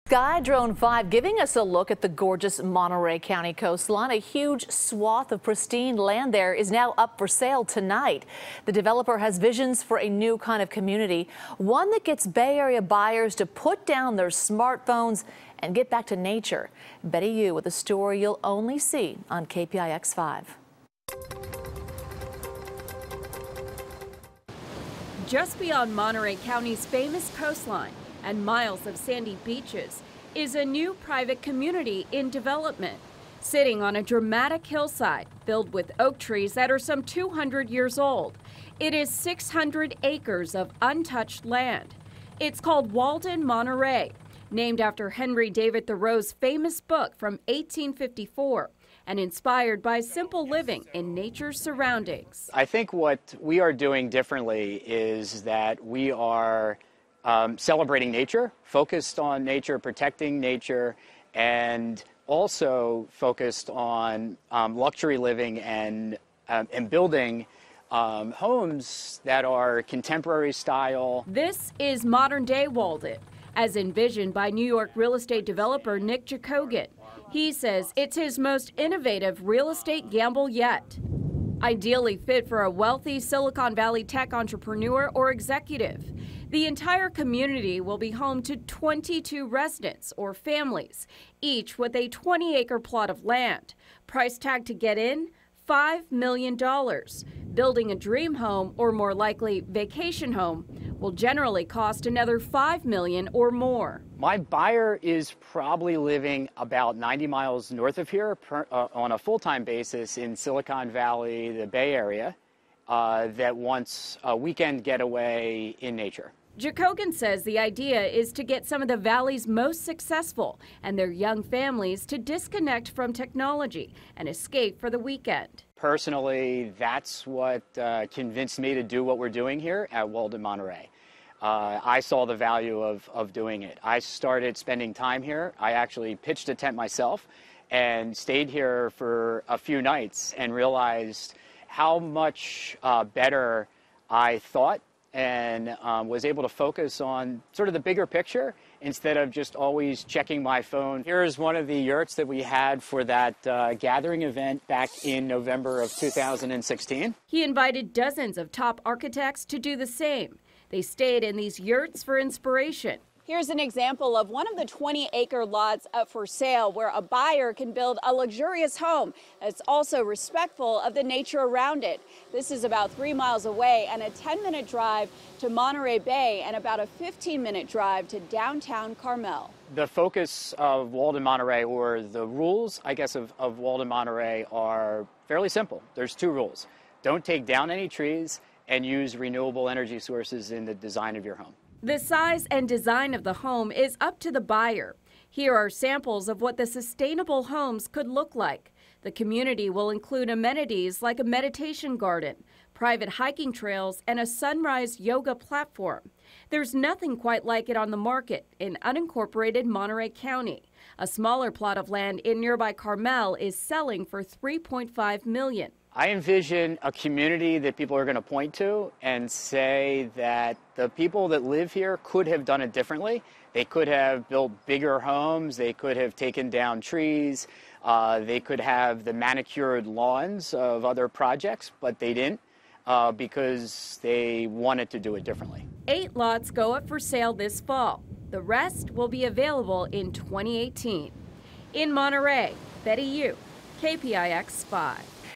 Sky Drone 5 giving us a look at the gorgeous Monterey County coastline. A huge swath of pristine land there is now up for sale tonight. The developer has visions for a new kind of community, one that gets Bay Area buyers to put down their smartphones and get back to nature. Betty Yu with a story you'll only see on KPIX 5. Just beyond Monterey County's famous coastline and miles of sandy beaches is a new private community in development, sitting on a dramatic hillside filled with oak trees that are some 200 years old. It is 600 acres of untouched land. It's called Walden Monterey, named after Henry David Thoreau's famous book from 1854 and inspired by simple living in nature's surroundings. I think what we are doing differently is that we are celebrating nature, focused on nature, protecting nature, and also focused on luxury living and building homes that are contemporary style. This is modern-day Walden, as envisioned by New York real estate developer Nick Jacogan. He says it's his most innovative real estate gamble yet. Ideally fit for a wealthy Silicon Valley tech entrepreneur or executive. The entire community will be home to 22 residents or families, each with a 20-acre plot of land. Price tag to get in, $5 million. Building a dream home, or more likely vacation home, will generally cost another $5 million or more. My buyer is probably living about 90 miles north of here on a full-time basis in Silicon Valley, the Bay Area, that wants a weekend getaway in nature. Jacogan says the idea is to get some of the valley's most successful and their young families to disconnect from technology and escape for the weekend. Personally, that's what convinced me to do what we're doing here at Walden Monterey. I saw the value of doing it. I started spending time here. I actually pitched a tent myself and stayed here for a few nights and realized how much better I thought and was able to focus on sort of the bigger picture instead of just always checking my phone. Here's one of the yurts that we had for that gathering event back in November of 2016. He invited dozens of top architects to do the same. They stayed in these yurts for inspiration. Here's an example of one of the 20-acre lots up for sale where a buyer can build a luxurious home that's also respectful of the nature around it. This is about 3 miles away and a 10-minute drive to Monterey Bay and about a 15-minute drive to downtown Carmel. The focus of Walden Monterey, or the rules, I guess, of Walden Monterey are fairly simple. There's 2 rules. Don't take down any trees and use renewable energy sources in the design of your home. The size and design of the home is up to the buyer. Here are samples of what the sustainable homes could look like. The community will include amenities like a meditation garden, private hiking trails, and a sunrise yoga platform. There's nothing quite like it on the market in unincorporated Monterey County. A smaller plot of land in nearby Carmel is selling for $3.5 million. I envision a community that people are going to point to and say that the people that live here could have done it differently. They could have built bigger homes. They could have taken down trees. They could have the manicured lawns of other projects, but they didn't because they wanted to do it differently. 8 lots go up for sale this fall. The rest will be available in 2018. In Monterey, Betty Yu, KPIX 5.